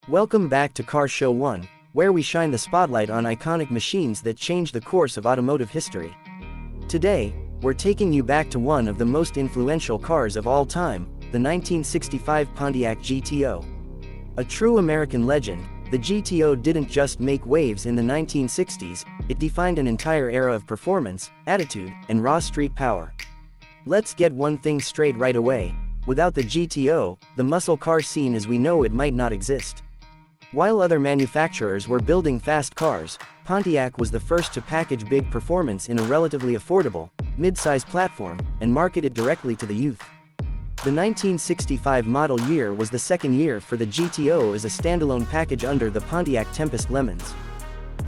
Welcome back to Car Show 1, where we shine the spotlight on iconic machines that changed the course of automotive history. Today, we're taking you back to one of the most influential cars of all time, the 1965 Pontiac GTO. A true American legend, the GTO didn't just make waves in the 1960s, it defined an entire era of performance, attitude, and raw street power. Let's get one thing straight right away: without the GTO, the muscle car scene as we know it might not exist. While other manufacturers were building fast cars, Pontiac was the first to package big performance in a relatively affordable, mid-size platform, and market it directly to the youth. The 1965 model year was the second year for the GTO as a standalone package under the Pontiac Tempest Lemons.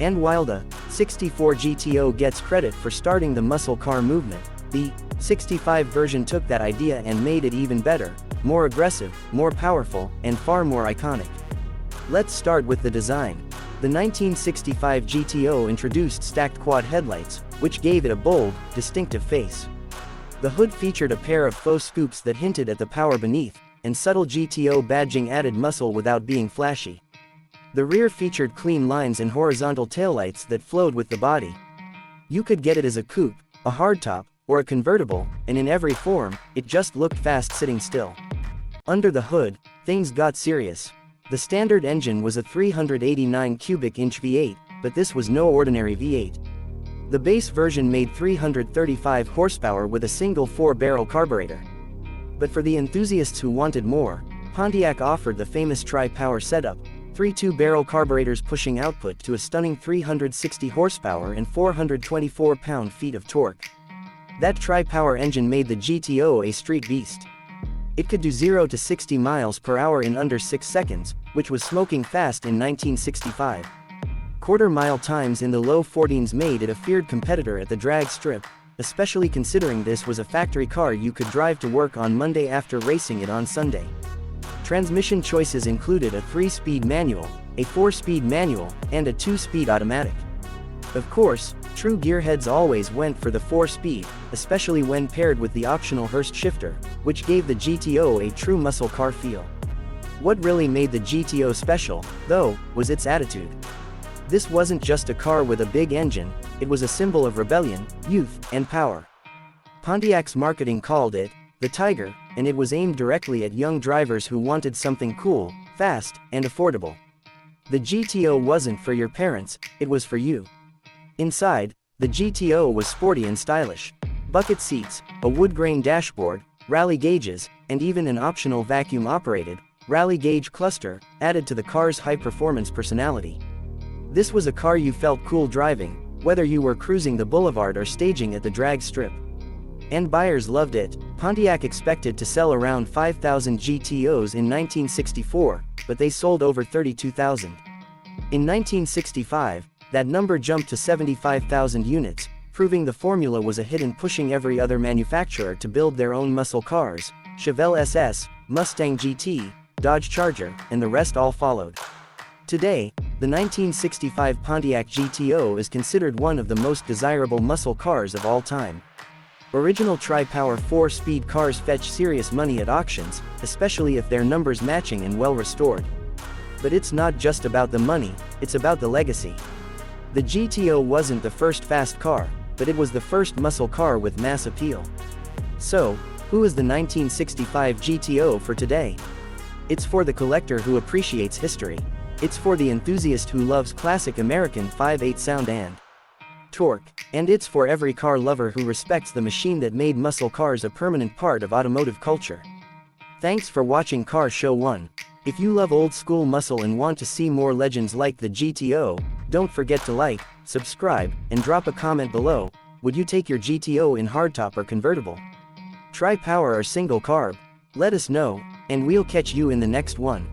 And while the 64 GTO gets credit for starting the muscle car movement, the 65 version took that idea and made it even better, more aggressive, more powerful, and far more iconic. Let's start with the design. The 1965 GTO introduced stacked quad headlights, which gave it a bold, distinctive face. The hood featured a pair of faux scoops that hinted at the power beneath, and subtle GTO badging added muscle without being flashy. The rear featured clean lines and horizontal taillights that flowed with the body. You could get it as a coupe, a hardtop, or a convertible, and in every form, it just looked fast sitting still. Under the hood, things got serious. The standard engine was a 389 cubic inch V8, but this was no ordinary V8. The base version made 335 horsepower with a single 4-barrel carburetor. But for the enthusiasts who wanted more, Pontiac offered the famous tri-power setup, 3 2-barrel carburetors pushing output to a stunning 360 horsepower and 424 pound-feet of torque. That tri-power engine made the GTO a street beast. It could do 0 to 60 miles per hour in under 6 seconds, which was smoking fast in 1965. Quarter-mile times in the low 14s made it a feared competitor at the drag strip, especially considering this was a factory car you could drive to work on Monday after racing it on Sunday. Transmission choices included a 3-speed manual, a 4-speed manual, and a 2-speed automatic. Of course, true gearheads always went for the 4-speed, especially when paired with the optional Hurst shifter, which gave the GTO a true muscle car feel. What really made the GTO special, though, was its attitude. This wasn't just a car with a big engine, it was a symbol of rebellion, youth, and power. Pontiac's marketing called it the Tiger, and it was aimed directly at young drivers who wanted something cool, fast, and affordable. The GTO wasn't for your parents, it was for you. Inside, the GTO was sporty and stylish. Bucket seats, a wood-grain dashboard, rally gauges, and even an optional vacuum-operated, rally gauge cluster, added to the car's high-performance personality. This was a car you felt cool driving, whether you were cruising the boulevard or staging at the drag strip. And buyers loved it. Pontiac expected to sell around 5,000 GTOs in 1964, but they sold over 32,000. In 1965, that number jumped to 75,000 units, proving the formula was a hit and pushing every other manufacturer to build their own muscle cars. Chevelle SS, Mustang GT, Dodge Charger, and the rest all followed. Today, the 1965 Pontiac GTO is considered one of the most desirable muscle cars of all time. Original tri-power 4-speed cars fetch serious money at auctions, especially if they're numbers matching and well restored. But it's not just about the money, it's about the legacy. The GTO wasn't the first fast car, but it was the first muscle car with mass appeal. So, who is the 1965 GTO for today? It's for the collector who appreciates history. It's for the enthusiast who loves classic American 5/8 sound and torque. And it's for every car lover who respects the machine that made muscle cars a permanent part of automotive culture. Thanks for watching Car Show 1. If you love old-school muscle and want to see more legends like the GTO, don't forget to like, subscribe, and drop a comment below. Would you take your GTO in hardtop or convertible? Tri-power or single carb? Let us know, and we'll catch you in the next one.